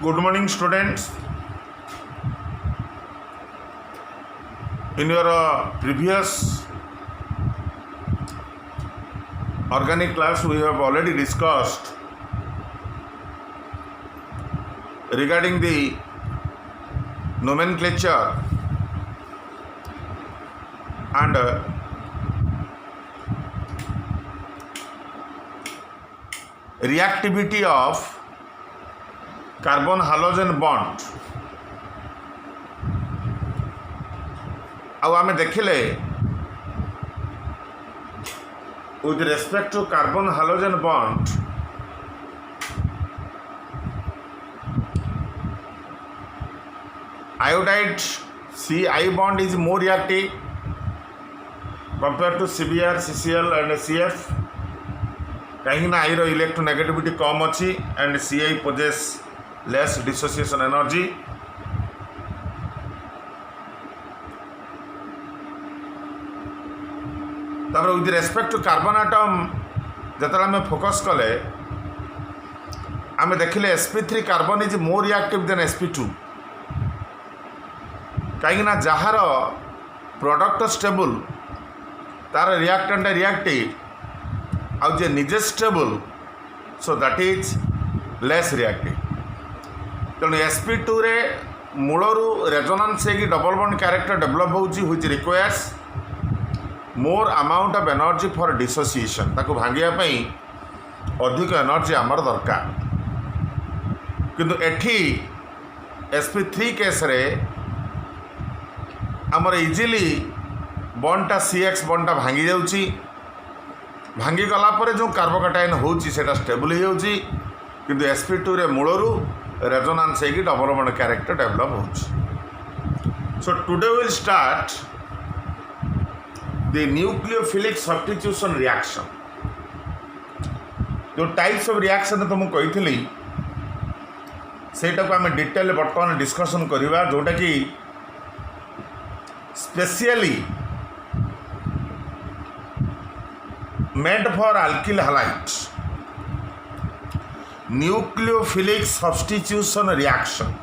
Good morning, students. In your previous organic class, we have already discussed regarding the nomenclature and reactivity of carbon halogen bond. अब आमे देखिले with respect to carbon halogen bond iodide Ci bond is more reactive compared to CBr, CCl and CF कहीं ना I row electronegativity कम अच्छी and Ci possess less dissociation energy. तब with respect to carbon atom जो आम focus कले आम देखिले sp3 carbon is more reactive than sp2 कहीं जार प्रोडक्ट स्टेबल तार रिएक्टेंट रिएक्टिव आउ जे निजे stable so that is less reactive तेणु sp2 रे मूलरू रेजोनेंस है कि डबल बॉन्ड कैरेक्टर डेवलप होउची which requires more amount of energy for dissociation ताको भांगिया पई अधिक एनर्जी आमर दरकार किंतु एठी sp3 केस रे आमर इजीली बॉन्डटा CX बॉन्डटा भांगी जाउची भांगी गला परे जो कार्बोकैटायन होउची सेटा स्टेबल हो जाउची किंतु sp2 रे मूलरू रेजोनेंस है कि डबल बॉन्ड कैरेक्टर डेवलप होउची. So today will start the nucleophilic substitution reaction. जो टाइप्स ऑफ रिएक्शन तो मुझे कही सेटा को आम डिटेल बर्तमान डिस्कसन करवा जोटा कि specially made for alkyl halide nucleophilic substitution reaction.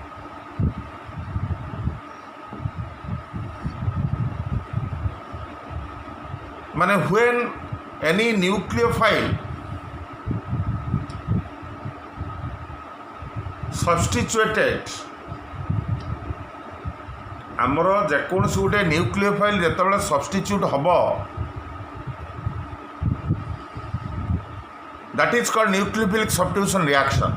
माने when any nucleophile substituted आमर जेकोसी गोटे न्यूक्लियोफाइल जिते सब्स्टिट्यूट हम that is called nucleophilic substitution reaction.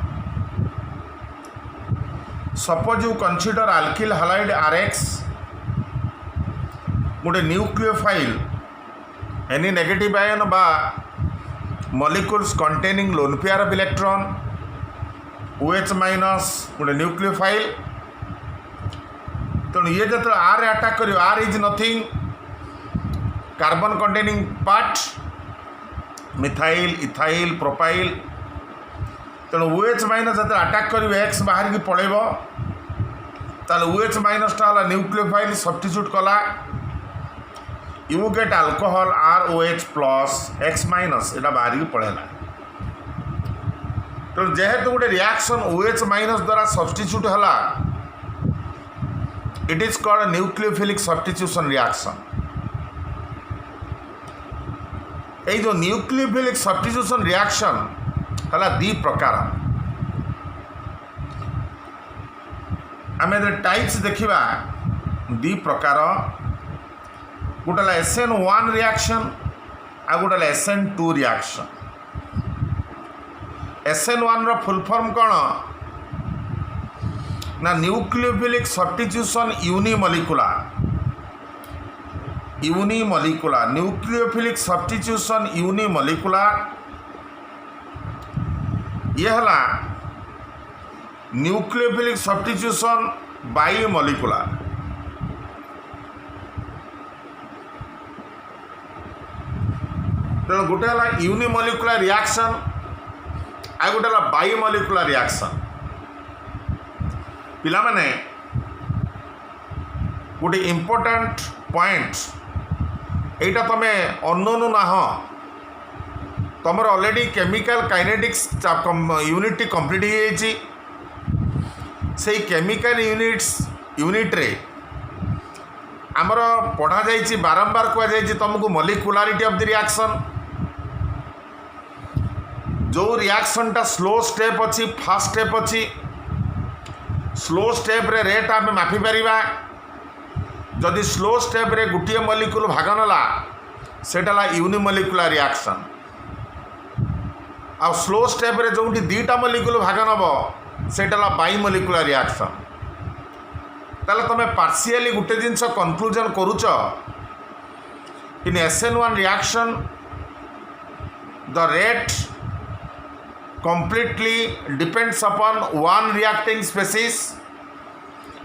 Suppose you consider alkyl halide RX गोटे न्यूक्लियोफाइल any negative ion बा molecules containing lone pair of electron OH minus गोटे nucleophile तेणु ये जो R अटैक कर R is nothing carbon containing part methyl ethyl propyl तेणु OH minus जो attack कर X बाहर की पड़ेब ताले OH माइनस टा न्यूक्लियोफाइल सब्स्टिट्यूट कला you get alcohol ROH plus X minus एटा बाहर की पड़ेगा तो जेहेतु गोटे रिएक्शन OH माइनस द्वारा सब्स्टिट्यूट है it is called nucleophilic substitution reaction. ये जो न्यूक्लियोफिलिक सब्स्टिट्यूशन रिएक्शन है दी प्रकार आम टाइप्स देखा दी प्रकार गोटे SN1 रिएक्शन आ गोटे SN2 रिएक्शन. SN1 रो फुल फॉर्म कौन ना nucleophilic substitution unimolecular nucleophilic substitution unimolecular ये हला न्यूक्लियोफिलिक सब्स्टिट्यूशन बाइमोलिकुलर. तेणु गोटे है यूनिमोलिकुलर रिएक्शन आ गोटे है बाइमोलिकुलर रिएक्शन. पिला माने गोटे इम्पोर्टेंट पॉइंट एटा तमे अननोन ना तुम already chemical kinetics unit complete हो से केमिकल यूनिट्रे आमर पढ़ा जाइए बारंबार कहुई तुमको मॉलिक्युलरिटी ऑफ द रिएक्शन जो रिएक्शनटा स्लो स्टेप अच्छी फास्ट स्टेप अच्छी स्लो स्टेप रे रेट आम मापी पारिबा जदि स्लो स्टेप रे गोटे मॉलिक्यूल भाग नला सेटा यूनिमॉलिक्युलर रिएक्शन आ स्लो स्टेप रे जो दुईटा मॉलिक्यूल भाग नब सेटा बाइमॉलिक्युलर रिएक्शन ताले तुम पार्शियली गोटे जिनस कन्क्लूजन करुच in SN1 reaction the rate completely depends upon one reacting species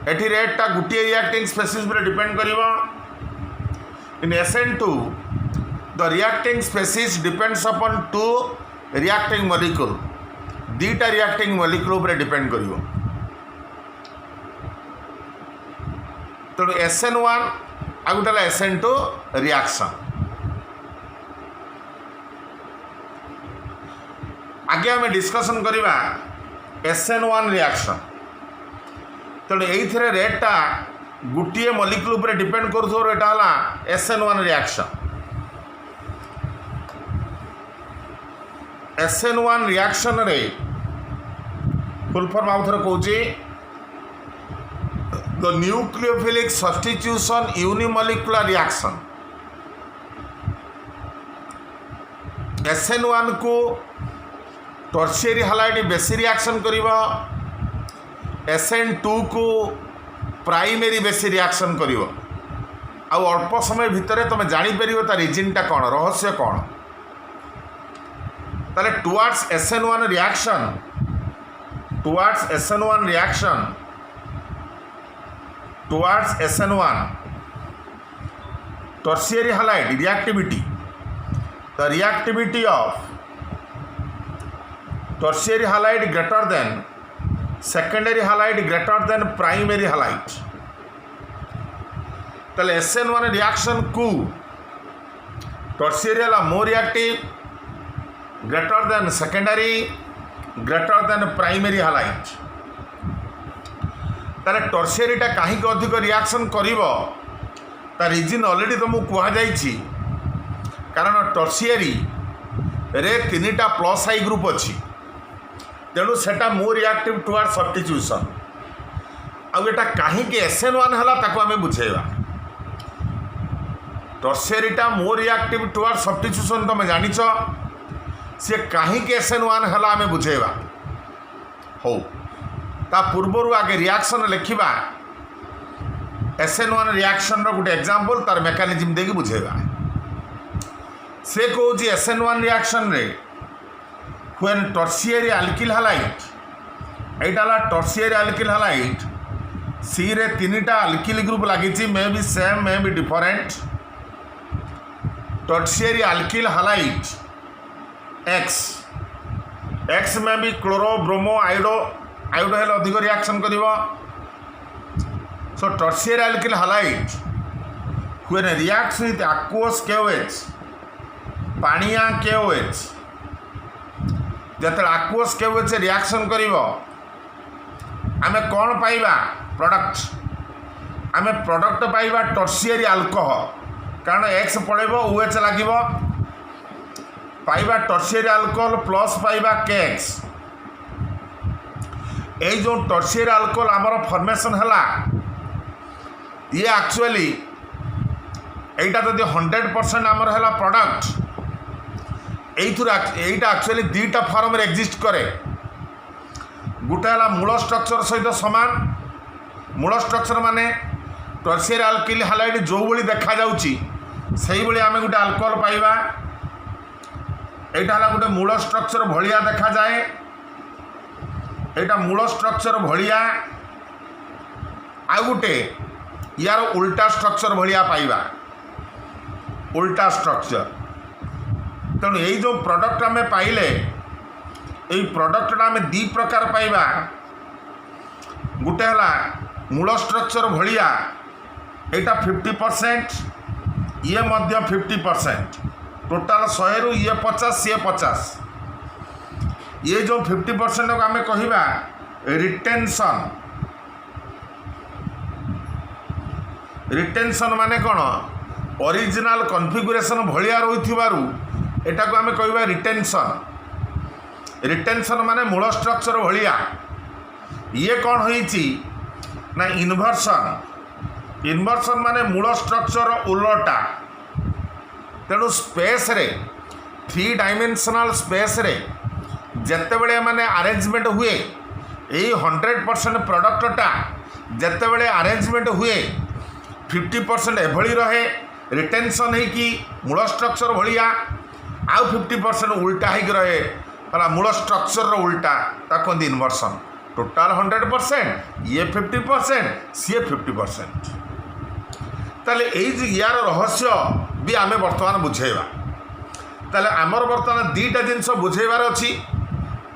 एटी रेटा गोटे रिएक्टिंग स्पेसीज पर डिपेंड करिवो in SN2 the reacting species depends upon two reacting molecule दीटा रिएक्टिंग मॉलिक्यूल पर डिपेंड करिवो तो SN1 आ गोटे SN2 रिएक्शन आगे आम डिस्कसन करवा SN1 रिएक्शन तेणु ये रेटा गोटे मॉलिक्यूल पर डिपेंड करूला SN1 रिएक्शन SN1 रिएक्शन रे फुल फॉर्म आउ थे कहूँ the nucleophilic substitution unimolecular reaction SN1 को टर्शियरी हालाइड बेसी रिएक्शन करिवो SN2 को प्राइमरी बेसी रिएक्शन करिवो आउ अल्प समय भितर तुम जानी परिवो ता रीजनटा कौन रहस्य कौन ताले towards SN1 tertiary halide reactivity the reactivity of tertiary halide greater than secondary halide greater than primary halide तले SN1 रिएक्शन को tertiary वाला more reactive greater than secondary greater than primary halide तले tertiary टा कहीं अधिक reaction करिवो ता reason already तुमको कहा जाइछि कारण tertiary रे तीनटा प्लस आई ग्रुप अच्छी तेणु सेटा more reactive toward substitution outta कहीं SN1 है ताको आम बुझेगा टर्शियरीटा मोर रिएक्टिव टुवर्ड सब्स्टिट्यूशन तुम जानिच सी कहीं SN1 है आम बुझेगा हो ता पूर्वर आगे रिएक्शन लिखा SN1 रिएक्शन गोटे एग्जांपल तार मेकानिज्म देकी बुझेगा से कहूँ SN1 रिएक्शन रे when tertiary alkyl halide Etah tertiary alkyl halide C रे तीनटा alkyl ग्रुप लगी may be same may be different tertiary alkyl halide X में भी क्लोरो ब्रोमो आयोडो हेले अधिक reaction करिवो so tertiary alkyl halide when reacts with aqueous KOH पानिया KOH जब aqueous KOH reaction करिवो आमे कौन पाइबा प्रोडक्ट आमे प्रोडक्ट पाइबा टर्शियरी अल्कोहल कारण X पड़ेबो OH लागिबो पाइबा टर्शियरी अल्कोहल प्लस पाइबा KX ए जो टर्शियरी अल्कोहल आमर फॉर्मेशन हला ये एक्चुअली एटा जदि 100% आमर हला प्रोडक्ट एटा एक्चुअली दुईटा फॉर्म रे एक्जिस्ट करे गोटे है मूल स्ट्रक्चर सहित सामान मूल स्ट्रक्चर माने टर्शियरी अल्किल हालाइड जो भली देखा जाउची सही भली आमे गोटे अल्कोहल पाइबा एटा हला गोटे मूल स्ट्रक्चर भलिया देखा जाए एटा मूल स्ट्रक्चर भलिया आ गोटे यार उल्टा स्ट्रक्चर भलिया पाइबा उल्टा स्ट्रक्चर तेणु यही जो प्रोडक्ट आम पाइले यही प्रोडक्टा आम दी प्रकार पाइबा गोटे है मूल स्ट्रक्चर भलिया एटा 50% ये मध्य 50% टोटाल 100 रु ये 50 सी 50 ये जो 50% को आम कहवा रिटेंशन रिटेंशन माने कौन ओरिजिनल कॉन्फ़िगरेशन भलिया रही एटा को आम कहवा रिटेंशन। रिटेंशन माने मूल स्ट्रक्चर भलिया। ये कौन होईची ना इन्वर्सन। इन्वर्सन माने मूल स्ट्रक्चर उलटा। तेणु स्पेस रे 3 डायमेंशनल स्पेस रे जेतेबेले माने अरेंजमेंट हुए यही 100% प्रोडक्टटा जेतेबेले अरेंजमेंट हुए 50% एभली रहे रिटेंशन है कि मूल स्ट्रक्चर भलिया आउ 50% उल्टा है रहे है मूल स्ट्रक्चर उल्टा ताको इन्वर्सन। टोटाल 100% ये 50% सी 50%। ताले यार रहस्य भी आमे वर्तमान बुझेवा। ताले आमर वर्तमान दीटा जिनस बुझेबार अच्छी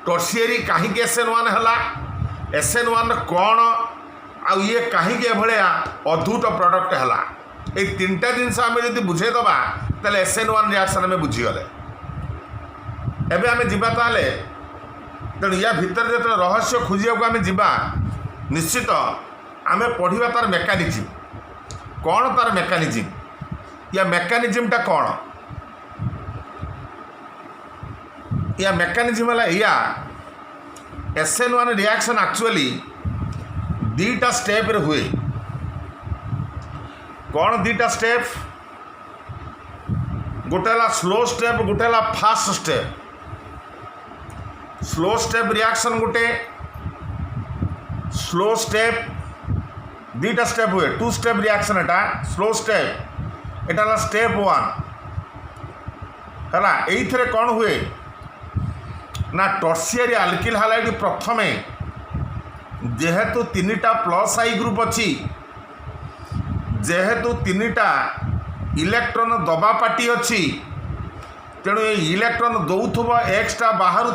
टर्शियरी कहीं SN1 है SN1 कौन आउ ये कहीं भाया अद्भुत प्रोडक्ट है ये 3टा जिनस आम जब बुझेदबा ताले SN1 रिएक्शन आम बुझीगले। एबे आम जीवा ताले तेणु या भितर जो रहस्य खोजिया आम जीवा निश्चित आम पढ़ा तार मेकानिज्म कौन तार मेकानिज्म या मेकानिज्मटा कौन या मेकानिज्म है या SN1 रिएक्शन एक्चुअली 2टा स्टेप रे हुए। कौन 2टा स्टेप गोटे स्लो स्टेप गोटे fast step. Slow step reaction गोटे स्लो स्टेप 2टा स्टेप हुए 2 स्टेप रिएक्शन एटा स्लो स्टेप एटा स्टेप 1 है। ये कौन हुए ना टर्शियरी अल्किल हालाइड प्रथमे जेहेतु 3टा प्लस आई ग्रुप अच्छी जेहेतु 3टा इलेक्ट्रॉन दबा पार्टी अच्छी तेणु ये इलेक्ट्रॉन दौथुब एक्सटा बाहर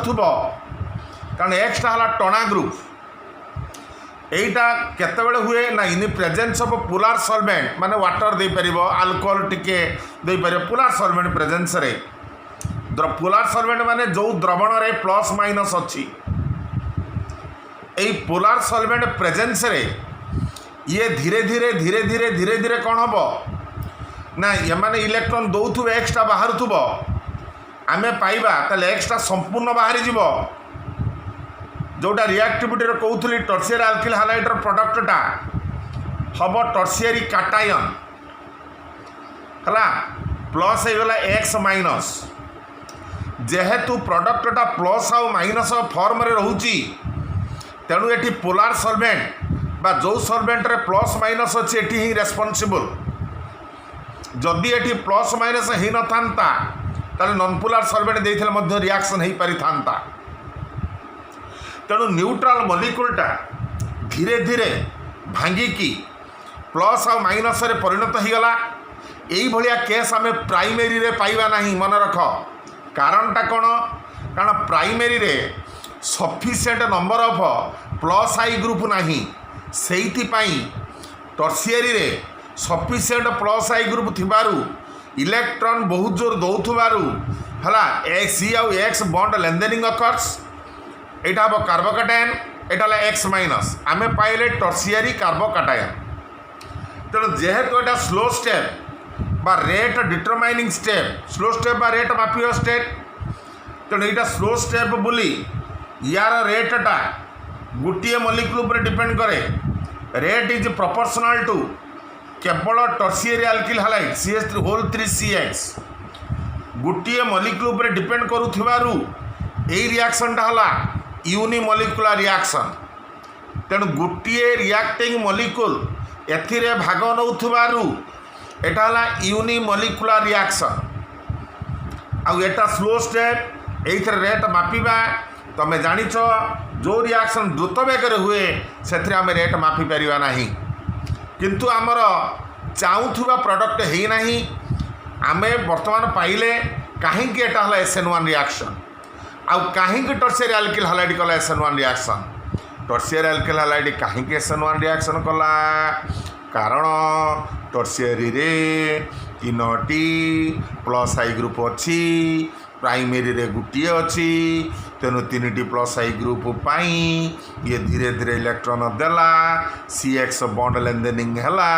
कारण एक्सटा है टना ग्रुप। यहीटा केतबेले हुए ना in presence of polar solvent माने वाटर दे परिबो अल्कोहल टिके दे परिबो पोलार सॉल्वेंट प्रेजेंस रे। पोलार सॉल्वेंट माने जो द्रवण रे प्लस माइनस अच्छी यही पोलार सॉल्वेंट प्रेजेंस रे ये धीरे धीरे धीरे धीरे धीरे धीरे कौन हम ना ये माने इलेक्ट्रॉन दौथुब एक्सटा बाहर थुब आम पाइबा ताले एक्सटा संपूर्ण बाहरी जीव जोटा रिएक्टिविटी रे कहूली टर्शियरी अल्किल हालाइडर प्रोडक्टटा हम टर्शियरी काटायन है प्लस हो गला एक्स माइनस। जेहेतु प्रोडक्टटा प्लस आउ माइनस फॉर्म रे रहूची तेणु ये पोलार सॉल्वेंट बा जो सॉल्वेंट रे प्लस माइनस अच्छी एटी ही रेस्पॉन्सिबल। जदि ये प्लस माइनस हो न था ताले नॉन पोलार सॉल्वेंट देइथिले मध्य रिएक्शन हो पारि थांता। तेणु न्यूट्रल मॉलिक्यूलटा धीरे धीरे भांगिकी प्लस आ माइनस रे परिणत हो गला। यही भाया केस आम प्राइमेरी रे पाइबा नहीं मन रख। कारणटा कौन कारण प्राइमेरी रे sufficient number of plus I group नहीं से टर्शियरी रे sufficient plus I group थिबारु electron बहुत जोर दौथुबारु हला सी आउ एक्स बॉन्ड लेनदेनिंग अकर्स एटा हम कार्बोकाटायन एटा एक्स माइनस आम पाइले टर्शियरी कार्बोकाटायन। तेणु जेहेतु एटा स्लो स्टेप बा rate determining step slow step बा रेट मापिव स्टेप तेणु यहाँ स्लो स्टेप बोली यार रेटटा गोटे मॉलिक्यूल पर डिपेंड करे। रेट इज प्रोपोर्शनल टू केवल टर्शियरी अल्किल हालाइड CH3CX गोटे मॉलिक्यूल पर डिपेंड करुथिबारु एई रिएक्शनटा हला यूनिमॉलिक्यूलर रिएक्शन। तेणु गोटे रिएक्टिंग मॉलिक्यूल एथिरे भाग नउथिबारु एटा हला यूनिमॉलिक्यूलर रिएक्शन। आउ एटा स्लो स्टेप एइथरे रेट मापिबा तमे जानिछ जो रिएक्शन द्रुत बेगर हुए से आम रेट मापी पारिबा नाही किंतु आमर चाहूथुबा प्रोडक्ट है नाही आमे वर्तमान पाइले कहीं एटा हला SN1 रिएक्शन आउ कहीं टर्शियरी अल्किल हालाइड कला SN1 reaction. Tertiary alkyl halide कहीं SN1 रिएक्शन कला कारण टर्शियरी रे 3टी प्लस आई ग्रुप अच्छी प्राइमेरी रे गुटिए अच्छी तेणु 3टी प्लस आई ग्रुप पाई ये धीरे धीरे इलेक्ट्रॉन देला CX बॉन्ड लेनदेनिंग हैला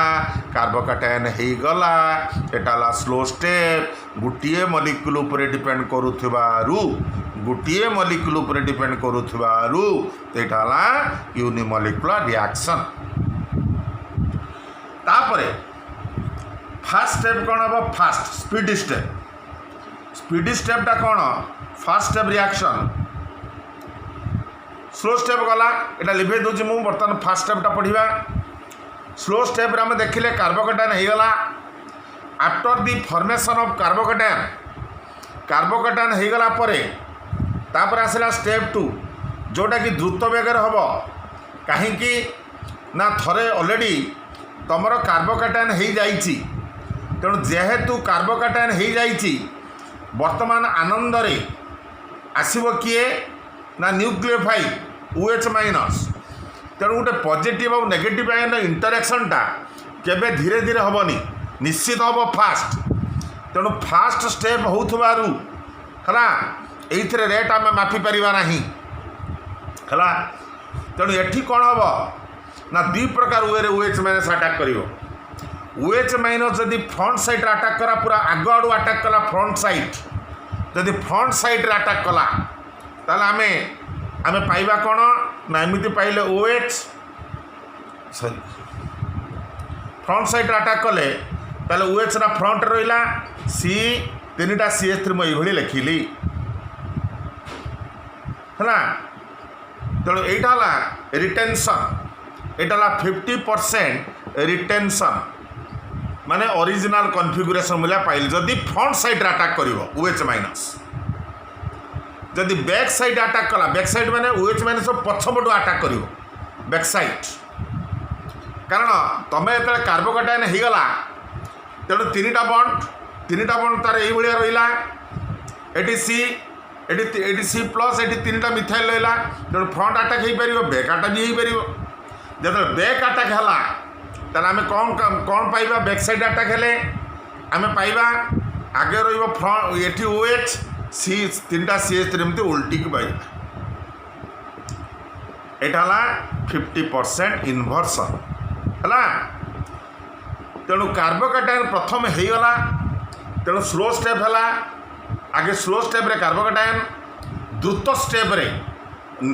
कार्बोकैटायन हो गला एटाला स्लो स्टेप गोटे मॉलिक्यूल उपरे डिपेंड करुथिबारु गोटे मॉलिक्यूल उपरे डिपेंड करुथिबारु एटाला यूनिमॉलिक्यूलर रिएक्शन। तापरे फास्ट स्टेप कौन हम फास्ट स्पीड स्टेपटा कौन fast step reaction slow step गला एटा लिभे दूसरी मुझे बर्तमान फास्ट स्टेपटा पढ़ा स्लो स्टेप आम देखिले कार्बोकैटायन हो गला after the formation of carbocation हो गला तापर आसला स्टेप 2 जोटा कि द्रुत बेगर हम कहीं ना थरे ऑलरेडी तुमर कार्बोकैटायन हो जाइछि तेणु जेहेतु कार्बोकैटायन हो जाइछि वर्तमान आनंद रे आसीबो किए ना न्यूक्लियोफाइल OH माइनस तेणु गोटे पॉजिटिव और नेगेटिव आयन इंटरेक्शनटा केबे धीरे धीरे हेनी निश्चित हम फास्ट तेणु फास्ट स्टेप होथुबारु हला एइथिरे रेट आम मापी परिबा नाही हला तेणु एठी कौन हम ना 2 प्रकार वे OH माइनस अटैक करिवो OH माइनस जदि फ्रंट साइड अटैक करा पूरा आग आड़ू अटैक कला फ्रंट साइड जदि फ्रंट साइड अटैक कला ताले आमे पाइबा कौन ना एमती पाइले OH sorry front side attack कले ताले OH ना फ्रंट रहिला C 3टा CH3 मैं ये लिखिली है तेणु यहाँ रिटेंशन यहाँ 50% रिटेंशन माने ओरिजिनल कॉन्फ़िगरेशन मूल्य पाइल जदि फ्रंट साइड अटैक करिवो OH माइनस जदि बैक साइड अटैक कला बैक साइड माने OH माइनस पछपटू अटैक करिवो बैक साइड कारण तमे एत कार्बोकैटायन हो गला तेणु 3टा बॉन्ड तार ये भाया रहा एटी C एटी C प्लस एटी 3टा मिथाइल रहा तेणु फ्रंट अटैक हो पार बैक अटैक भी हो पार जो बैक अटैक है ताले आमे कौन पाइबा बैक साइड अटैक हेले आमे पाइबा आगे रहिबो फ्रंट एठी OH C 3टा CH3 एमती उल्टी की पाइबा एटाला 50% इन्वर्सन हला तेणु कार्बोकैटायन प्रथम हो गला तेणु स्लो स्टेप है आगे स्लो स्टेप रे कार्बोकैटायन द्रुत स्टेप रे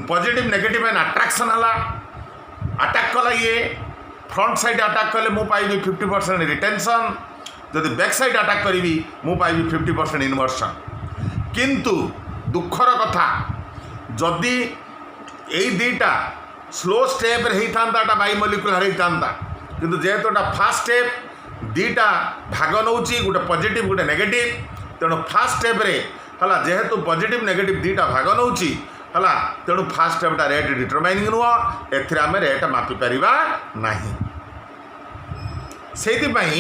पॉजिटिव नेगेटिव एन अट्रैक्शन है अटैक कला ये फ्रंट साइड अटैक कले मु पाइबी 50% रिटेंशन जदि बैक साइड अटैक करी मु पाइबी 50% इन्वर्सन किंतु दुखर कथा जदि यही 2टा स्लो स्टेप रे होता बायोमोलिक्युलर होता किंतु जेहेतु फास्ट स्टेप 2टा भाग नौची गोटे पॉजिटिव गोटे नेगेटिव तेणु फास्ट स्टेप रे हला जेहेतु पॉजिटिव नेगेटिव 2टा भाग नौची हला तेणु फास्ट स्टेपटा रेट डिटरमाइनिंग नुह एथिरे आमे रेट मापी परिबा नाही सेहिपाई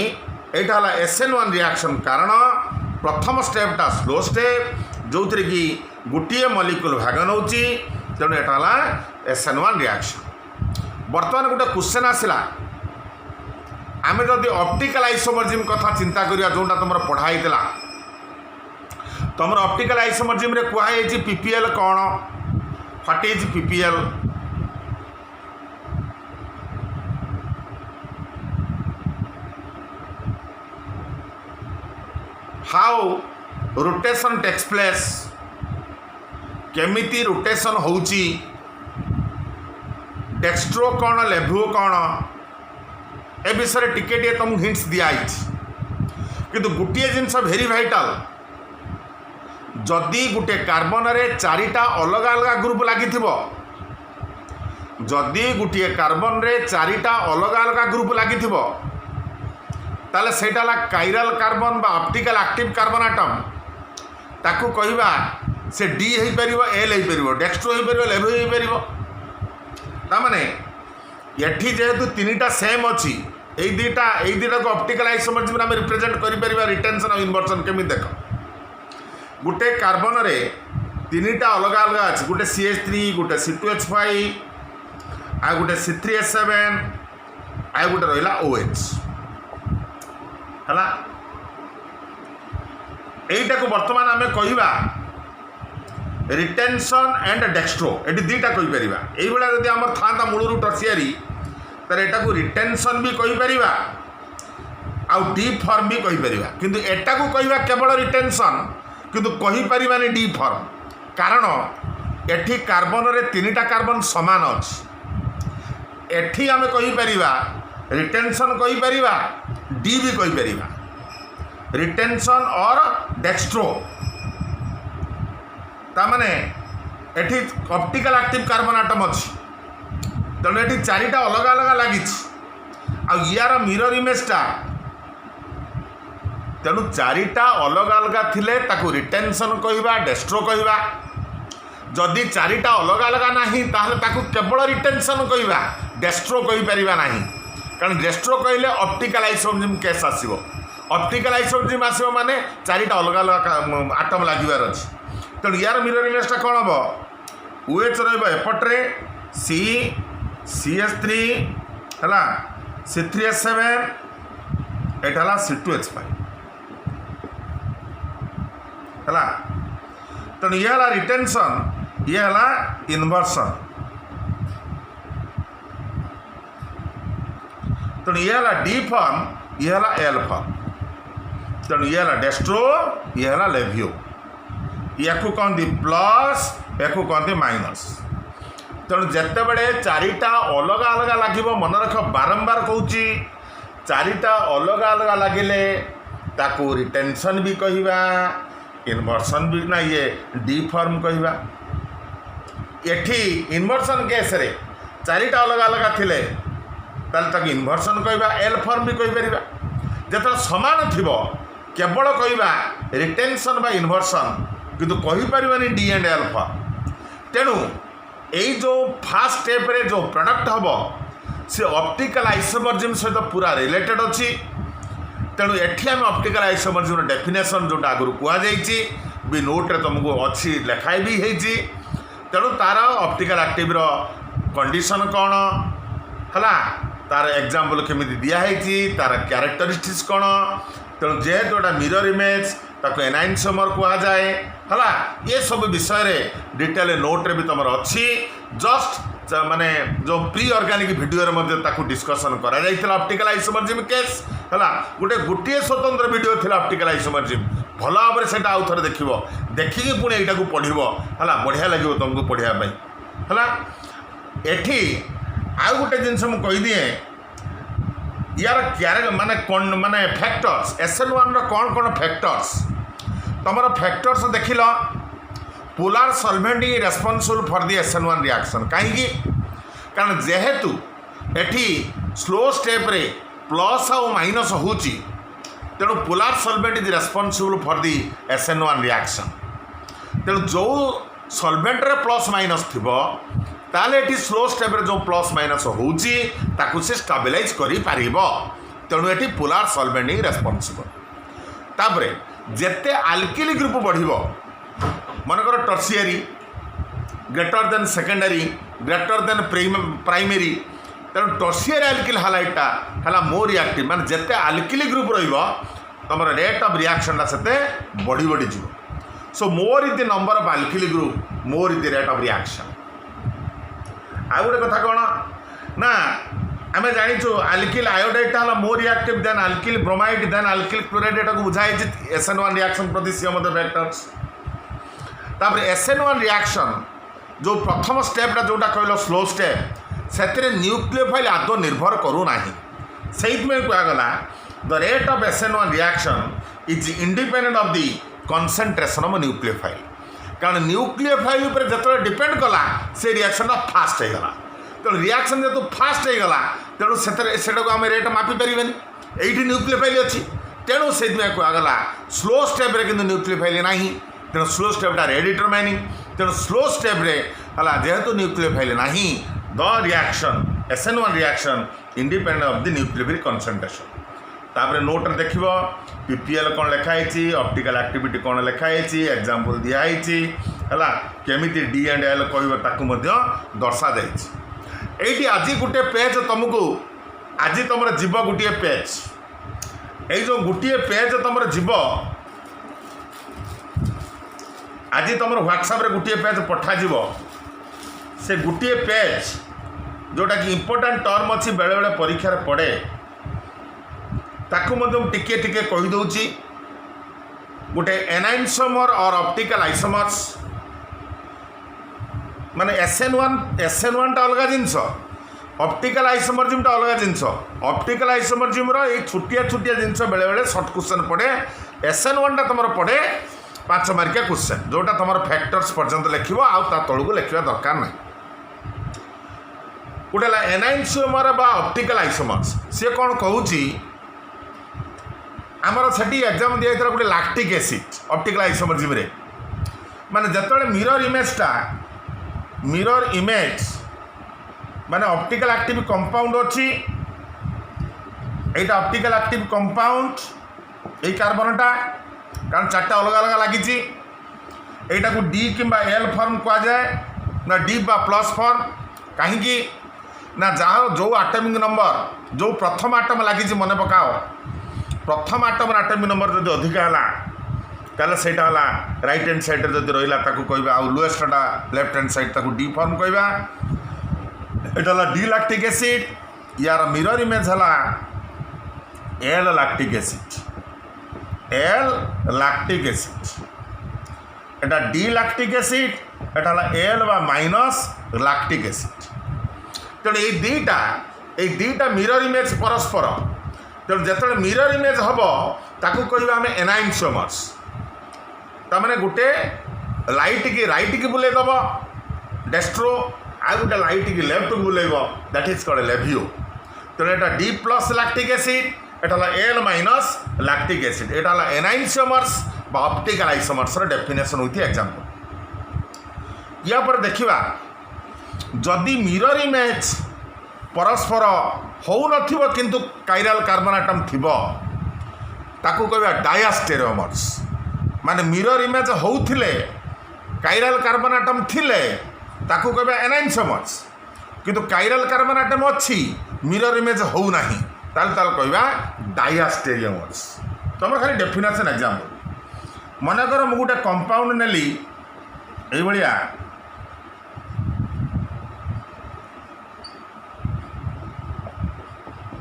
एटा हला SN1 रिएक्शन कारण प्रथम स्टेपटा स्लो स्टेप जो थी कि गोटे मॉलिक्यूल भाग नौची तेणु एटा हला SN1 रिएक्शन। बर्तमान गोटे क्वेश्चन आसला आमे जदि ऑप्टिकल आइसोमर्जिम कथा चिंता करिया जोटा तुम पढ़ाई तुम ऑप्टिकल आइसोमर्जिम रे कहुई PPL कौन what is PPL how rotation takes place केमिति रोटेशन होउची डेक्स्ट्रो कौन लेभो कौन ए विषय टिके तुम हिंट्स दिखाई किंतु गोटे जिनस भेरी भाइटाल जदि गोटे कार्बन रे 4टा अलग अलग ग्रुप लगी जदि गोटे कार्बन रे 4टा अलग अलग ग्रुप लगी ताले सेटा ला काइरल कार्बन बा ऑप्टिकल एक्टिव कार्बन आटम ताकू कहवा से D हो पार L हो पार डेक्स्ट्रो हो पार लेभो हो पार तामाने एठी जेहेतु 3टा सेम अच्छी यही 2टा को ऑप्टिकल आइसोमर्जिम आम रिप्रेजेंट कर रिटेंशन और इन्वर्सन केमी देख गोटे कार्बन रे 3टा अलग अलग अच्छी गोटे CH3 गोटे C2H5 आ गोटे C3H7 आ गोटे रहा OH है यहीटा को बर्तमान आम कहवा रिटेंशन एंड डेक्स्ट्रो ये दुईटा कहीपर यही जब आम था मूलर टर्सियरी तो यहाँ को रिटेंशन भी कहीपर आउ डी फॉर्म भी कहीपर किंतु एटा को कहवा केवल रिटेंशन किंतु कहीपर डी फॉर्म कारण एठी कार्बन रे 3टा कार्बन समान अच्छी एठी आम कहीपर रिटेंशन कहीपर डी भी कहीपर रिटेंशन और डेक्स्ट्रो तामाने एठी ऑप्टिकल एक्टिव कार्बन आटम अच्छी तेणु एठी 4टा अलग अलग लगी यार मिरर इमेजटा तेणु 4टा अलग अलग थिले ताकू रिटेंशन कहवा डेस्ट्रो कहवा जदि 4टा अलग अलग नहीं ताहले ताकू केवल रिटेंशन कहवा डेस्ट्रो कहीपर नहीं कारण डेस्ट्रो कहले ऑप्टिकल आइसोमर्जिज्म केस आसीबो ऑप्टिकल आइसोमर्जिज्म आसीबो माने 4टा अलग अलग आटम लागिबार अछि तेणु यार मिरर इमेजटा कौन हम OH रपटे CH3 है C3H7 एटा C2H5 है तेणु ये है रिटेंशन ये है इनवर्सन तेणु ये है डी फॉर्म ये है एल फॉर्म तेणु ये है डेस्ट्रो ये है लेवियो या कहते प्लस या कहते माइनस तेणु जिते बड़े 4टा अलग अलग लगे मन रख बारंबार कहूँ 4टा अलग अलग लगिले ताकू रिटेंशन भी कहवा इनवर्सन भी ना ये डी फॉर्म कहवा एठी इनवर्सन केस रे 4टा अलग अलग थिले ताले ताकू इनवर्सन कहवा एल फॉर्म भी कहीपर जो समान थी केवल कहवा रिटेंशन बा इनवर्सन किंतु कहीपर डी एंड एल्फा तेणु यही जो फास्ट स्टेप रे जो प्रोडक्ट हम से ऑप्टिकल आइसोमर्जिज्म सहित पूरा रिलेटेड अच्छी तेणु एठी आम ऑप्टिकल आइसोमर्जिज्म डेफिनेशन जोटा आगुरी कहुई भी नोट रे तुमको अच्छी लेखाई भी होती तेणु तार ऑप्टिकल एक्टिव कंडीशन कौन है तार एग्जांपल केमी दिखाई तार क्यारेक्टरिस्टिक्स कौन तेणु जेहेतु गोटा मिरर इमेज ताको एनाइनसोमर कहुए है ये सब विषय रे डिटेल नोट रे भी तुम अच्छी जस्ट माने जो प्री ऑर्गेनिक वीडियो रे मध्य ताको डिस्कशन करा जाइथिला ऑप्टिकल आइसोमर्जिज्म केस है गोटे स्वतंत्र वीडियो थिला ऑप्टिकल आइसोमर्जिज्म भल भाव से आउ थे देखिकी पुणी यहाँ को पढ़व है बढ़िया लगे तुमको पढ़ाई है एठी आउ गोटे जिनस मुझे कहीदिए यार क्या माने कौन माने फैक्टर्स SN1 कौन कौन फैक्टर्स तुम फैक्टर्स देख ल polar solvent responsible for the SN1 reaction कहीं कारण जेहेतु एठी स्लो स्टेप रे प्लस आउ माइनस होची तेणु polar solvent is responsible for the SN1 reaction तेणु जो सॉल्वेंट रे प्लस माइनस थिबो ताले एटी स्लो स्टेप रे जो प्लस माइनस होची ताकू से स्टेबलाइज करि पारिबो तेणु एटी पोलार सॉल्वेंट इज रेस्पॉन्सिबल तापरे जेते अल्किल ग्रुप बढ़िबो मनकर tertiary greater than secondary greater than primary तेणु टर्शियरी अल्किल हालाइटा हला मोर रिएक्टिव माने जेते अल्किल ग्रुप रहिबो तमर रेट ऑफ रिएक्शन सेते बढ़ी बढ़ी जीवो so more is the number of alkyl group more is the rate of reaction आ गोटे कथा कौन ना आम जाचु अल्किल आयोडाइडटा है more reactive than alkyl bromide than alkyl chloride एटा को बुझाई SN1 रिएक्शन प्रति सी मध्य फैक्टर्स तापर SN1 रिएक्शन जो प्रथम स्टेपटा जोटा कहल स्लो स्टेप से न्यूक्लियोफाइल आदौ निर्भर करूना से कहगला the rate of SN1 reaction is independent of the concentration of nucleophile कारण न्यूक्लियोफाइल उपर जो डिपेंड कला से रिएक्शन फास्ट होगा तेणु रिएक्शन जो फास्ट होगा तेणु से आम रेट मापी पारे ये न्यूक्लियोफाइल अच्छी तेणु से कहगला स्लो स्टेप रे किंतु न्यूक्लियोफाइल ना तेणु स्लो स्टेपटा रेडिटरमाइनिंग तेणु स्लो स्टेप रे है जेहेतु न्यूक्लियोफाइल ना the reaction SN1 reaction independent of the nucleophile concentration तापर नोट रे देखिब PPL कौन लिखाई ऑप्टिकल एक्टिविटी कौन लिखाई एग्जांपल दिखाई है केमिति डी एंड एल कह दर्शा जाइए आज गोटे पेज तुमको आज तुम जीव गोटे पेज ये जो गोटे पेज तुम जीव आज तुम व्हाट्सएप रे गोटे पेज पठाଯିବ से गोटे पेज जोटा कि इंपोर्टेंट टर्म अच्छी बेले बेले परीक्षा पड़े ताकू टिके टिके कहीदे गोटे एनाइनसोमर और ऑप्टिकल आइसोमर्स माने SN1 टा अलग जिनस ऑप्टिकल आइसोमर्जिम टा अलग जिनस ऑप्टिकल आइसोमर्जिम रो एक छुटिया छुटिया जिनस बेले बेले शॉर्ट क्वेश्चन पड़े SN1 टा तुम पड़े 5 मार्किया क्वेश्चन जोटा तुम फैक्टर्स पर्यंत लिखो आ तलू लिखा दरकार ना गोटे एनाइनसोमर बा ऑप्टिकल आइसोमर्स सी कौन कहूँ आमर से एग्जाम दिया गोटे लैक्टिक एसिड ऑप्टिकल आइसोमर्जिम रे माने जतले मिरर इमेज माने ऑप्टिकल एक्टिव कंपाउंड अच्छी एटा ऑप्टिकल एक्टिव कंपाउंड ये कार्बनटा कारण 4टा अलग अलग लगी एटा को डी कि एल फॉर्म कह जाए ना डी बा प्लस फॉर्म कहीं ना जहाँ जो आटमिक नंबर जो प्रथम आटम लगी मन पकाओ प्रथम आटम आटमिक नंबर जो अधिका है ताले सेटा हला राइट हैंड साइड रे जदि रहिला ताकू कहबा आ लोएस्टटा लेफ्ट हैंड साइड ताकू डी फॉर्म कहबा एटा हला डी लैक्टिक एसिड यार मिरर इमेज हला एल लैक्टिक एसिड एटा डी लैक्टिक एसिड एटा हला एल बा माइनस लैक्टिक एसिड तेणु ये दीटा मिरर इमेज परस्पर तेणु जिते मिरर इमेज हम ताकू कहबा आम एनाइनसोमर्स तमें गोटे लाइट की राइट की बुले दब डेस्ट्रो आ गोटे लाइट की लेफ्ट को बुलेब दैट इज कॉल्ड लेवियो तेणु यहाँ डी प्लस लैक्टिक एसिड एटा एल माइनस लैक्टिक एसिड एटा एनाइनसोमर्स बा ऑप्टिकल आइसोमर्स डेफिनेशन होती एग्जांपल या पर देखिबा जदि मिरर इमेज परस्पर हो नथिबो किंतु काइरल कार्बन एटम थिबो ताकू कहबा डायास्टेरियोमर्स माने मिरर इमेज होउथिले काइरल कार्बन एटम थिले ताकू कहबा एनाइनसोमर्स किंतु काइरल कार्बन एटम अच्छी मिरर इमेज हो नाही ताल कहबा डायास्टेरियोमर्स तुम खाली डेफिनेशन एग्जांपल मन कर मु गोटे कंपाउंड नेली एई भलिया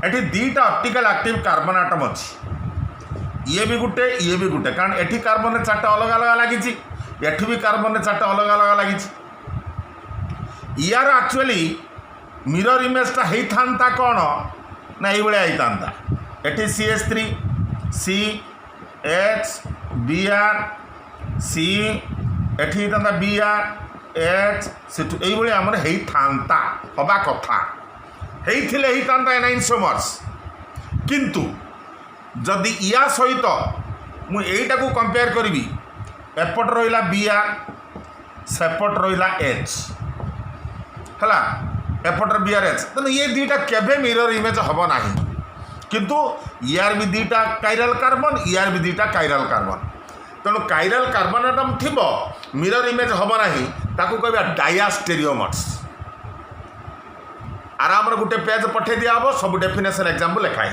एठी दीटा ऑप्टिकल एक्टिव कार्बन एटम अच्छी ये भी गोटे कारण एठी कार्बन रे 4टा अलग अलग लगी एठी भी कार्बन रे 4टा अलग अलग लगी यार एक्चुअली मिरर इमेजटा होता कौन ना ये होता एठी CH3 C H Br C एठी होता Br H C2 ये आमर होता हवा कथा होता एनाइनसोमर्स किंतु जदि या सहित मुझा को कंपेयर करी एपट रहा Br सेपट रहा H है एपट Br H तेना ये दीटा केबे मिरर इमेज हम ना किंतु यार भी दीटा काइरल कार्बन यार भी दीटा काइरल कार्बन तेणु काइरल कार्बन एटम थी मिरर इमेज हम ना ताकू कहबा डायास्टेरियोमर्स आराम गोटे पेज पठे दिया हम सब डेफिनेशन एग्जांपल लिखाई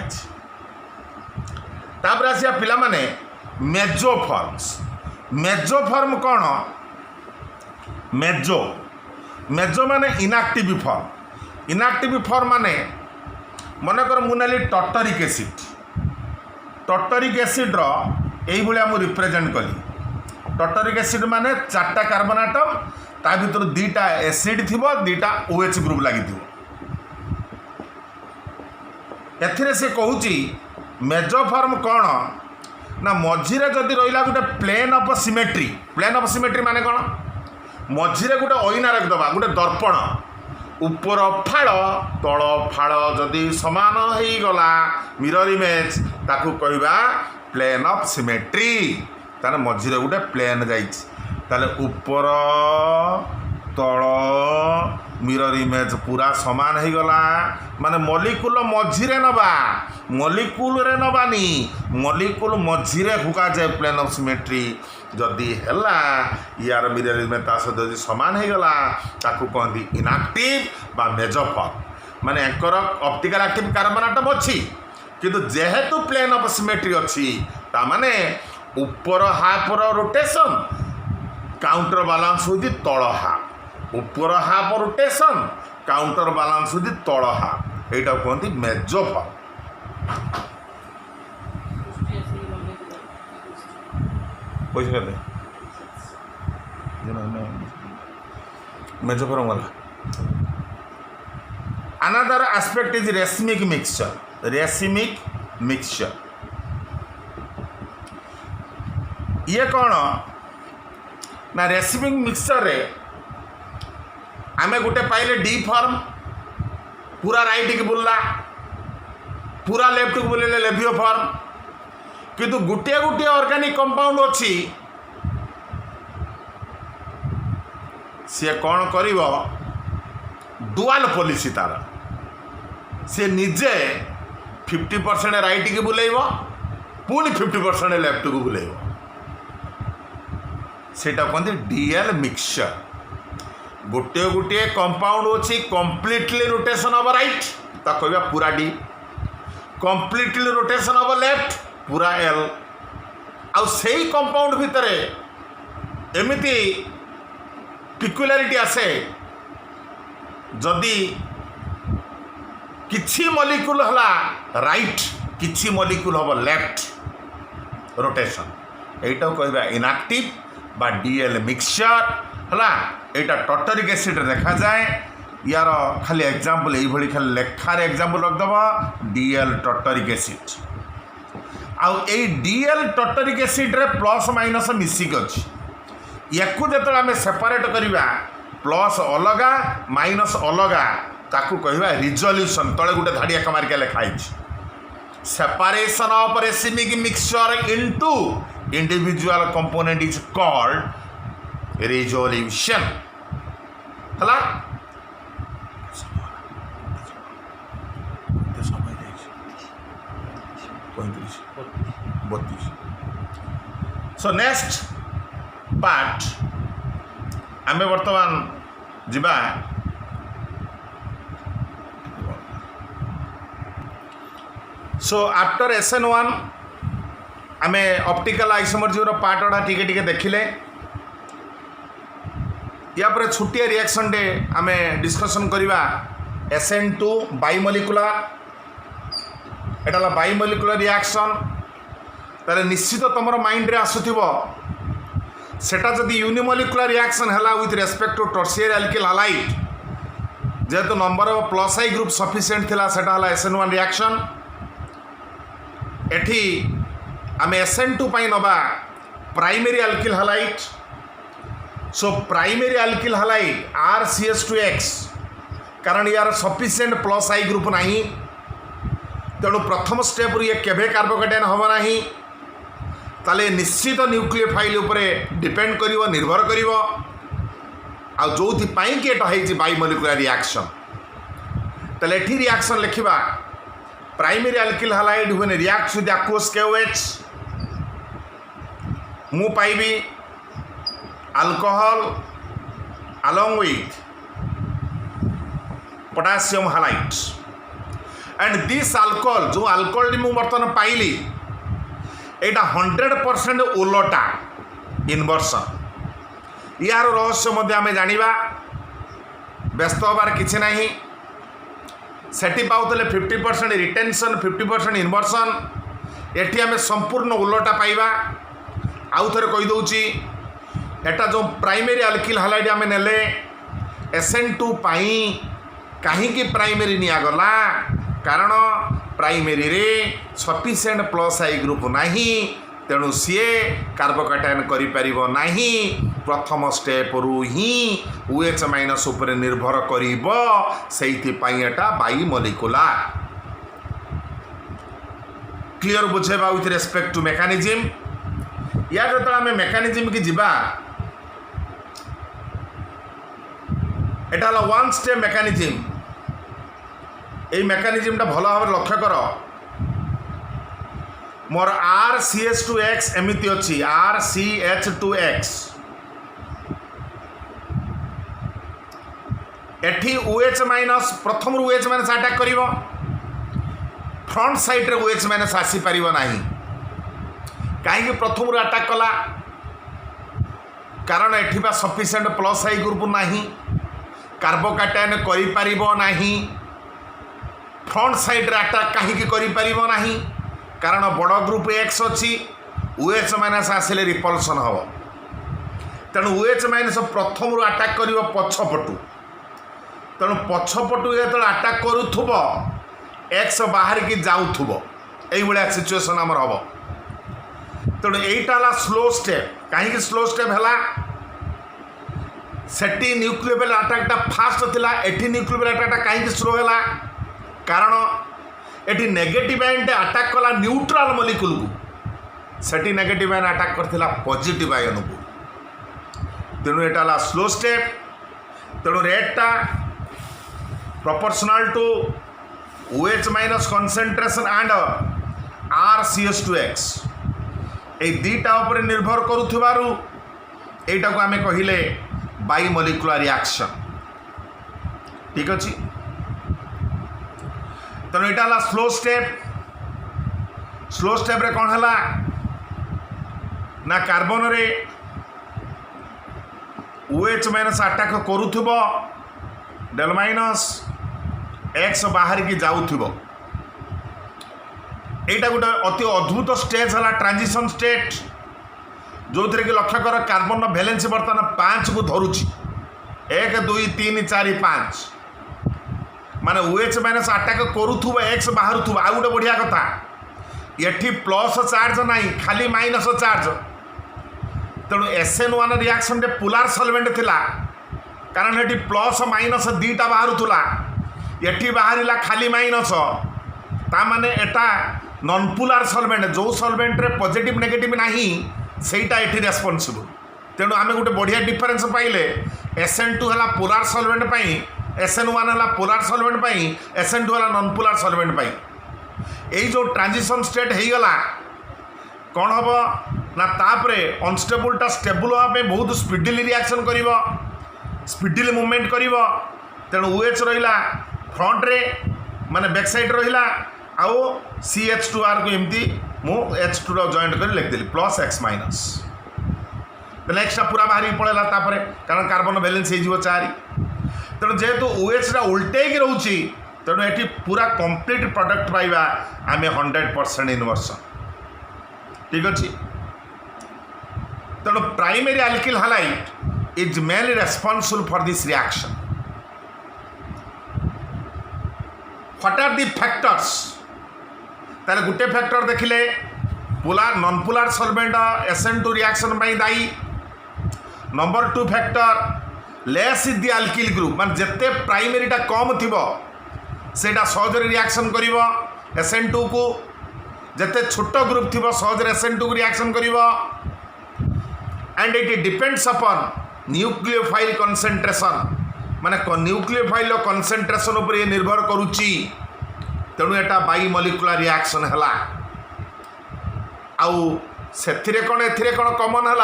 तापर आसिया पिला माने मेजोफॉर्म कौन मेजो माने इनएक्टिव फॉर्म माने मनकर मुनेली टर्टरिक एसिड यही भाया रिप्रेजेंट कली टर्टरिक एसिड माने 4टा कार्बन एटम ता भीतर 2टा एसिड थी 2टा OH ग्रुप लगी एथिरे से कहूँ मेजोफॉर्म कौन ना मझिरे जदि रहा गोटे प्लेन ऑफ सिमेट्री माने कौन मझिरे गोटे अइना रखिदबा गोटे दर्पण ऊपर फाड़ तल फाड़ जदि समान हो गला मिरर इमेज ताकू कहबा प्लेन ऑफ सिमेट्री ताने मझिरे गोटे प्लेन जाइए ऊपर तल मिरर इमेज पूरा समान हो गला माने मॉलिक्यूल मझिरे नबा मॉलिक्यूल रे नबानी मॉलिक्यूल मझिरे हुका जाए प्लेन ऑफ सिमेट्री जदि हैला यार मिरर इमेज ता सहित जदि समान हो गला ताकू कहती इनएक्टिव बा मेजोफॉर्म माने anchor optical active carbon atom अच्छी किंतु जेहेतु प्लेन ऑफ सिमेट्री अच्छी ता माने ऊपर half rho rotation counter balance होती तल हाफ ऊपर हाफ रोटेशन काउंटर बालांस होती तल हाफ एटा कहते मेजोफॉर्म पैसा के मेजोफॉर्म वाला another aspect is racemic mixture ये कौन ना रेसमिक मिक्सचर रे आमे गोटे पाइले डी फॉर्म पूरा राइट की बुलला पूरा लेफ्ट को बुलेले लेवियो फॉर्म किंतु गुटिया गुटिया ऑर्गेनिक कंपाउंड अच्छी सी कौन कर डुआल पॉलिसी तार सी निजे 50% राइट की बुलेब पुणी 50% लेफ्ट को बुलेब सेटा कहते डीएल मिक्सचर गोटे गोटे कंपाउंड अच्छी कंप्लीटली रोटेशन ऑफ राइट ता कहबा पूरा D completely rotation of left पूरा एल आउ सेही कंपाउंड भितर एमिति पिक्युलारिटी आसे जदि किछि मॉलिक्यूल हला राइट किछि मॉलिक्यूल हबो लेफ्ट रोटेशन एटा कहबा इनएक्टिव बा डीएल मिक्सचर हला एटा टर्टरिक एसिड देखा जाए यार खाली एग्जांपल एई भली खाली लेखार एग्जांपल रखदबा डीएल टर्टरिक एसिड आउ ए डीएल टर्टरिक एसिड रे प्लस माइनस मिसिक अछि याकू जेतला आमे सेपरेट करिबा प्लस अलगा माइनस अलगा ताकू कहबा रिजोल्यूशन तळे गुटे धाडिया कमार के लिखा अछि separation of racemic mixture into individual component is called resolution हला सो नेक्स्ट पार्ट आमे वर्तमान जिबा सो आफ्टर SN1 आमे ऑप्टिकल आइसोमर्जी पार्ट अड़ा टिके टिके देखिले या पर छुटिया रिएक्शन डे आमे डिस्कशन करिबा SN2 बाइमोलिकुलर एटा बाइमोलिकुलर रिएक्शन तारे निश्चित तुम माइंड रे आसुथिबो सेटा जदि यूनिमोलिकुलर रिएक्शन हला with respect to tertiary alkyl halide जेहेतु number of plus I group sufficient थिला सेटा हला SN1 रिएक्शन एठी आमे SN2 पाई नबा primary alkyl halide so primary alkyl halide RCH2X कारण यार सफिशिएंट प्लस आई ग्रुप नहीं तेणु प्रथम स्टेप ये केभे कार्बोकेटायन हम नहीं ताले निश्चित न्यूक्लियोफाइल उपरे डिपेंड करिवो निर्भर करिवो आ जोथि पाई कि एटा हेछि बाइमोलिकुलर रिएक्शन ताले एठी रिएक्शन लिखिबा primary alkyl halide when reacts with aqueous KOH मु पाइबी alcohol along with potassium halide and this alcohol जो अल्कोहल मु बर्तन पाइली एटा 100% उलटा इनवर्सन यार रहस्य मध्य आमे जानिबा व्यस्त होबार किछि नाही सेठी पाउतले 50% रिटेंशन 50% इनवर्सन एठी आमे संपूर्ण उलटा पाइबा आउ थरे कहि दउची एटा जो प्राइमरी अल्किल हालाइड आमे नेले SN2 पाई काहे कि प्राइमरी निया गला कारण प्राइमरी रे सफिशिएंट प्लस आई ग्रुप नहीं तेणु सीए कार्बोकेटायन करि परिबो नहीं प्रथम स्टेप रु ही OH माइनस ऊपर निर्भर करिबो सेइथि पई एटा बाइमोलिकुलर क्लियर बुझेबा विथ रेस्पेक्ट टू मेकानिज्म या जतला में मेकानिज्म की जिबा एटा ला वन स्टेप मेकानिज्म এই মেকানিজমটা ভালো ভাবে লক্ষ্য কর मोर RCH2X एमती अच्छी RCH2X एठी OH माइनस प्रथम OH माइनस अटैक करिवो फ्रंट साइड रे OH माइनस आसी परिवो नाही काहे कि प्रथम रो अटैक कला कारण एठी बा सफिशिएंट प्लस आई ग्रुप नाही कार्बोकाटायन करि परिबो नाही फ्रंट साइड रे अटैक कहीं करि परिबो नाही कारण बड़ ग्रुप एक्स अच्छी OH माइनस आसिले रिपल्सन हम तेणु OH माइनस प्रथम रू अटैक कर पछपटू तेणु पछपटू जो अटैक करुथुब एक्स बाहर की जाऊथुब यही सिचुएसन आमर हम तेणु यहीटा स्लो स्टेप कहीं स्लो स्टेप है सेठी न्यूक्लियोफाइल अटैकटा फास्ट थिला एठी न्यूक्लियोफाइल अटैकटा कहीं स्लो है कारण एटी नेगेटिव आयन अटैक कला न्यूट्रल मॉलिक्यूल को सेठी नेगेटिव आयन अटैक करथिला पॉजिटिव आयन को तेणु एटा स्लो स्टेप तेणु रेटटा proportional to OH minus concentration and RCH2X ए दीटा ऊपर निर्भर करुथिबारु एटा को आमे कहिले बाई मॉलिक्यूलर रिएक्शन ठीक अछि तेणु यहाँ स्लो स्टेप रे कौन है ना कार्बन रे OH माइनस अटैक करुथुब डेल माइनस एक्स बाहर की जाऊथुब एटा गोटे अति अद्भुत स्टेज है ट्रांजिशन स्टेट जो थी कि लक्ष्य कर कार्बन भैलेंसी बर्तमान 5 को धरुची 1 2 3 4 5 माने OH माइनस अटैक करुथुब एक्स बाहर थुब आ गोटे बढ़िया कथा एठी प्लस चार्ज नहीं खाली माइनस चार्ज तेणु SN1 रिएक्शन रे पोलार सॉल्वेंट थिला कारण एठी प्लस माइनस दीटा बाहर थुला एठी बाहरिला खाली माइनस ता माने एटा नॉन पोलार सॉल्वेंट जो सॉल्वेंट रे पॉजिटिव नेगेटिव नहीं सेटा एठी रेस्पोंसिबल तेणु आमे गोटे बढ़िया डिफरेंस पाइले SN2 हला पोलार सॉल्वेंट पाई SN1 है पोलार सॉल्वेंट पाई SN2 है नॉन पोलार सॉल्वेंट पाई यही जो ट्रांजिशन स्टेट हो गला कौन हम ना तापरे अनस्टेबलटा स्टेबल होगा बहुत स्पीडिली रिएक्शन कर स्पीडिली मूवमेंट कर तेणु OH रहा फ्रंट रे माने बैक साइड रहा आउ CH2R को एमती मु H2 जॉइंट कर लिखदेली प्लस एक्स माइनस नेक्स्ट पूरा बाहर पड़ेगा तापर कारण कार्बन बैलेंस हो 4 तेणु जेहेतु OH रा उल्टेक रोची तेणु ये पूरा कंप्लीट प्रोडक्ट पाइबा आम 100% इनवर्सन ठीक अच्छे तेणु primary alkyl halide is mainly responsible for this reaction what are the factors ताले गुटे फैक्टर देखिले polar non polar solvent SN2 reaction पाई दायी number 2 factor less is the alkyl group मान जिते प्राइमरीटा कम थी सेटा सहज रिएक्शन करिवो SN2 को जिते छोट ग्रुप थी सहज SN2 को रिएक्शन करिवो and it depends upon nucleophile concentration माने न्यूक्लियोफाइल कंसंट्रेशन उपर ये निर्भर करुच्ची तेणु एटा बाई मॉलिक्यूलर रिएक्शन है आउ से कौन एथिरे कौन कॉमन है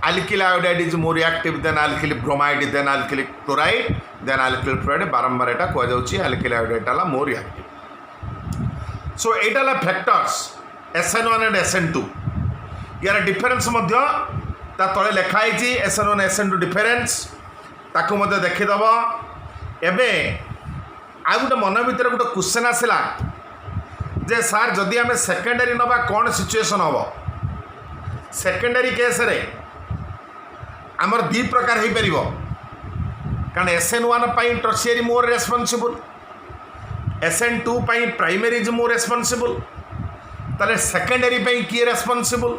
alkyl iodide is more reactive than alkyl bromide then alkyl chloride then alkyl fluoride बारंबार एटा कह जाउची alkyl iodide La more reactive so Etah La factors SN1 and SN2 यार डिफरेंस मध्य ता तळे लेखा आइची SN1 SN2 डिफरेंस ताकू मध्य देखि दबो एबे आ गुटे मन भीतर गुटे क्वेश्चन आसिला जे सर जदि आमे सेकेंडरी नबा कोन सिचुएशन हबो सेकेंडरी केस रे आमर 2 प्रकार हो पार कारण SN1 pi tertiary more responsible SN2 pi primary is more responsible ताले सेकेंडरी पाई किए रेस्पॉन्सिबल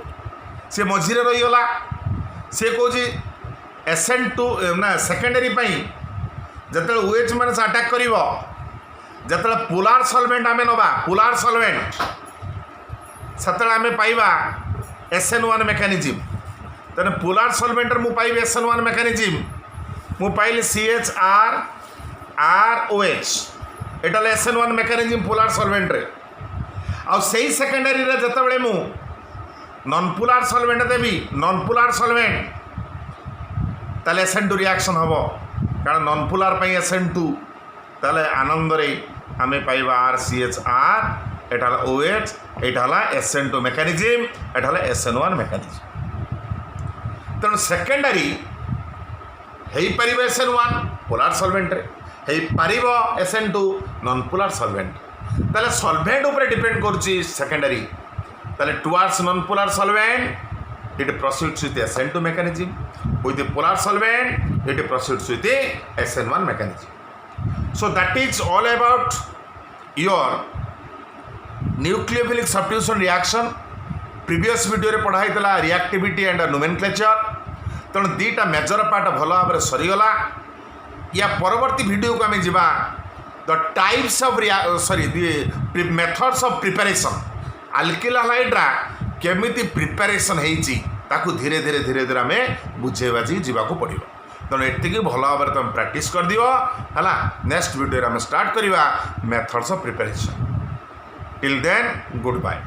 से मझिरे रहीगला से कौच SN2 ना सेकेंडरी पाई जते OH माइनस अटैक करिवो जते पोलार सॉल्वेंट आमे नबा पोलार सॉल्वेंट सतळे आमे पाइबा SN1 मेकानिज्म तेने पोलार सॉल्वेंटर मु पाइबे SN1 मेकानिज्म मु पाइले CHR ROH एटा SN1 मेकानिज्म पोलार सॉल्वेंट रे आ सही सेकेंडरी रे जते बेले मु नॉन पोलार सॉल्वेंट देबी नॉन पोलार सॉल्वेंट ताले SN2 रिएक्शन हबो कारण नॉन पोलार पाई SN2 ताले आनंद रे आमे पाइबा RCHR एटा OH एटा SN2 मेकानिज्म एटा SN1 मेकानिज्म तेणु सेकेंडरी हो पार SN1 पोलार सॉल्वेंट रे हो पार SN2 नॉन पोलार सॉल्वेंट ताले सॉल्वेंट ऊपर डिपेंड करुच्ची सेकेंडरी ताले towards non polar solvent it proceeds with SN2 mechanism with the polar solvent it proceeds with the SN1 mechanism. So that is all about your nucleophilic substitution reaction. Previous video रे पढ़ाई तला reactivity and nomenclature तेणु दीटा major part भल भाव सरीगला या परवर्ती video को आम जा the types of sorry the methods of preparation alkyl हालाइड्रा केमिति प्रिपरेशन होईची ताकू धीरे धीरे धीरे धीरे आम बुझे बाजी जावाक पड़ो तेणु एतिक भल भाव तुम प्रैक्टिस कर दियो है नेक्स्ट वीडियो आम स्टार्ट करवा methods of preparation till then good bye.